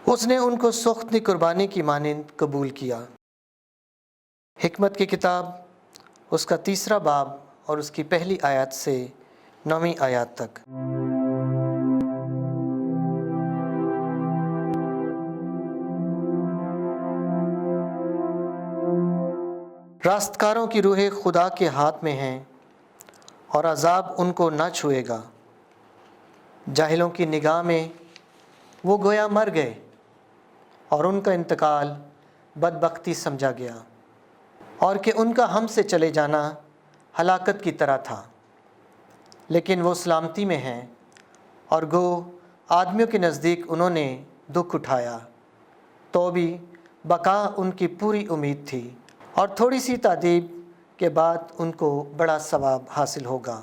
اس نے ان کو سخت قربانی کی مانند قبول کیا۔ حکمت کی کتاب، اس کا 3 باب اور اس کی پہلی آیت سے 9ویں آیت تک۔ راستکاروں کی روحیں خدا کے ہاتھ میں ہیں اور عذاب ان کو نہ چھوئے گا۔ جاہلوں کی نگاہ میں وہ گویا مر گئے اور ان کا انتقال بدبختی سمجھا گیا، اور کہ ان کا ہم سے چلے جانا ہلاکت کی طرح تھا۔ لیکن وہ سلامتی میں ہیں، اور گو آدمیوں کے نزدیک انہوں نے دکھ اٹھایا، تو بھی بقا ان کی پوری امید تھی، اور تھوڑی سی تادیب کے بعد ان کو بڑا ثواب حاصل ہوگا،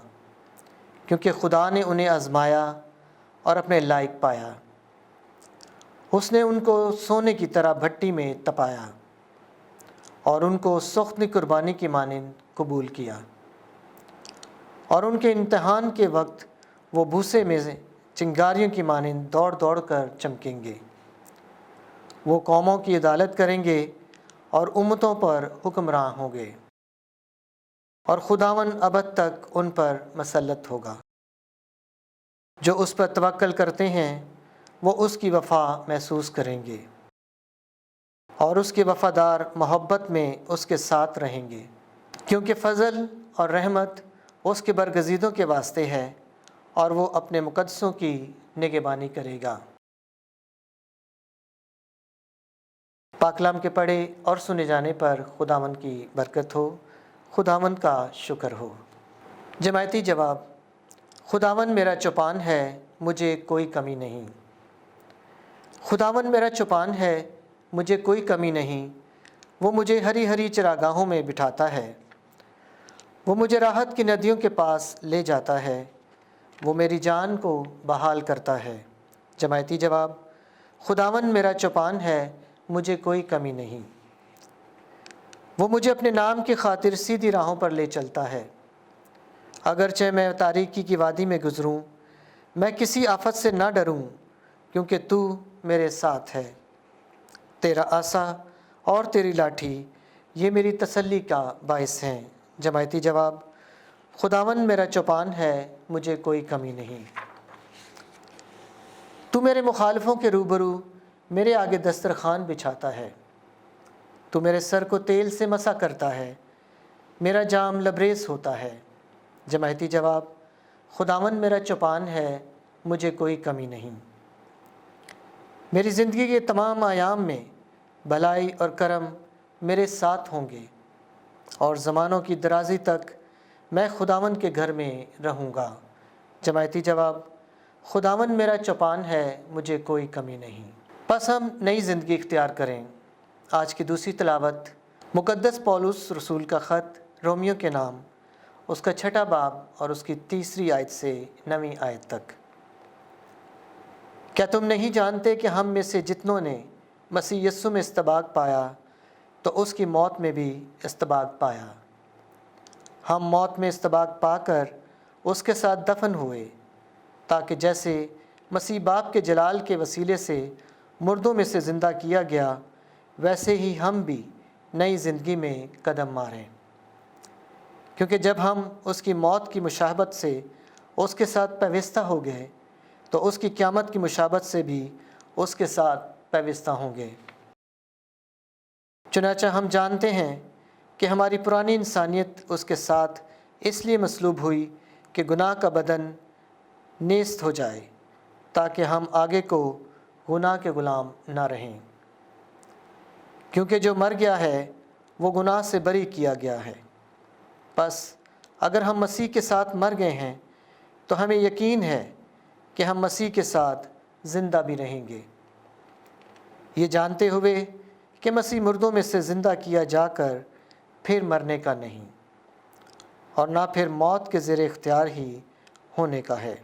کیونکہ خدا نے انہیں آزمایا اور اپنے لائق پایا۔ اس نے ان کو سونے کی طرح بھٹی میں تپایا اور ان کو سخت قربانی کی مانند قبول کیا، اور ان کے امتحان کے وقت وہ بھوسے میں چنگاریوں کی مانند دوڑ دوڑ کر چمکیں گے۔ وہ قوموں کی عدالت کریں گے اور امتوں پر حکمراں ہوں گے، اور خداوند ابد تک ان پر مسلط ہوگا۔ جو اس پر توکل کرتے ہیں وہ اس کی وفا محسوس کریں گے، اور اس کے وفادار محبت میں اس کے ساتھ رہیں گے، کیونکہ فضل اور رحمت اس کے برگزیدوں کے واسطے ہے، اور وہ اپنے مقدسوں کی نگہبانی کرے گا۔ پاک کلام کے پڑھے اور سنے جانے پر خداوند کی برکت ہو، خداوند کا شکر ہو۔ جماعتی جواب: خداوند میرا چوپان ہے، مجھے کوئی کمی نہیں۔ خداوند میرا چوپان ہے، مجھے کوئی کمی نہیں۔ وہ مجھے ہری ہری چراگاہوں میں بٹھاتا ہے، وہ مجھے راحت کی ندیوں کے پاس لے جاتا ہے، وہ میری جان کو بحال کرتا ہے۔ جماعتی جواب: خداوند میرا چوپان ہے، مجھے کوئی کمی نہیں۔ وہ مجھے اپنے نام کی خاطر سیدھی راہوں پر لے چلتا ہے۔ اگرچہ میں تاریکی کی وادی میں گزروں، میں کسی آفت سے نہ ڈروں، کیونکہ تو میرے ساتھ ہے۔ تیرا عصا اور تیری لاٹھی یہ میری تسلی کا باعث ہیں۔ جماعتی جواب: خداوند میرا چوپان ہے، مجھے کوئی کمی نہیں۔ تو میرے مخالفوں کے روبرو میرے آگے دسترخوان بچھاتا ہے، تو میرے سر کو تیل سے مسا کرتا ہے، میرا جام لبریز ہوتا ہے۔ جماعتی جواب: خداوند میرا چوپان ہے، مجھے کوئی کمی نہیں۔ میری زندگی کے تمام ایام میں بھلائی اور کرم میرے ساتھ ہوں گے، اور زمانوں کی درازی تک میں خداوند کے گھر میں رہوں گا۔ جماعتی جواب: خداوند میرا چوپان ہے، مجھے کوئی کمی نہیں۔ بس ہم نئی زندگی اختیار کریں۔ آج کی دوسری تلاوت مقدس پولس رسول کا خط رومیوں کے نام، اس کا 6 باب اور اس کی 3 آیت سے 9ویں آیت تک۔ کیا تم نہیں جانتے کہ ہم میں سے جتنوں نے مسیح یسوع میں استباغ پایا تو اس کی موت میں بھی استباغ پایا؟ ہم موت میں استباغ پا کر اس کے ساتھ دفن ہوئے، تاکہ جیسے مسیح باپ کے جلال کے وسیلے سے مردوں میں سے زندہ کیا گیا، ویسے ہی ہم بھی نئی زندگی میں قدم ماریں۔ کیونکہ جب ہم اس کی موت کی مشابہت سے اس کے ساتھ پیوستہ ہو گئے تو اس کی قیامت کی مشابہت سے بھی اس کے ساتھ پیوستہ ہوں گے۔ چنانچہ ہم جانتے ہیں کہ ہماری پرانی انسانیت اس کے ساتھ اس لیے مصلوب ہوئی کہ گناہ کا بدن نیست ہو جائے، تاکہ ہم آگے کو گناہ کے غلام نہ رہیں۔ کیونکہ جو مر گیا ہے وہ گناہ سے بری کیا گیا ہے۔ پس اگر ہم مسیح کے ساتھ مر گئے ہیں تو ہمیں یقین ہے کہ ہم مسیح کے ساتھ زندہ بھی رہیں گے، یہ جانتے ہوئے کہ مسیح مردوں میں سے زندہ کیا جا کر پھر مرنے کا نہیں، اور نہ پھر موت کے زیر اختیار ہی ہونے کا ہے۔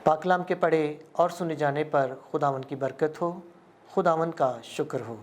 پاک کلام کے پڑھے اور سنے جانے پر خداوند کی برکت ہو، خداوند کا شکر ہو۔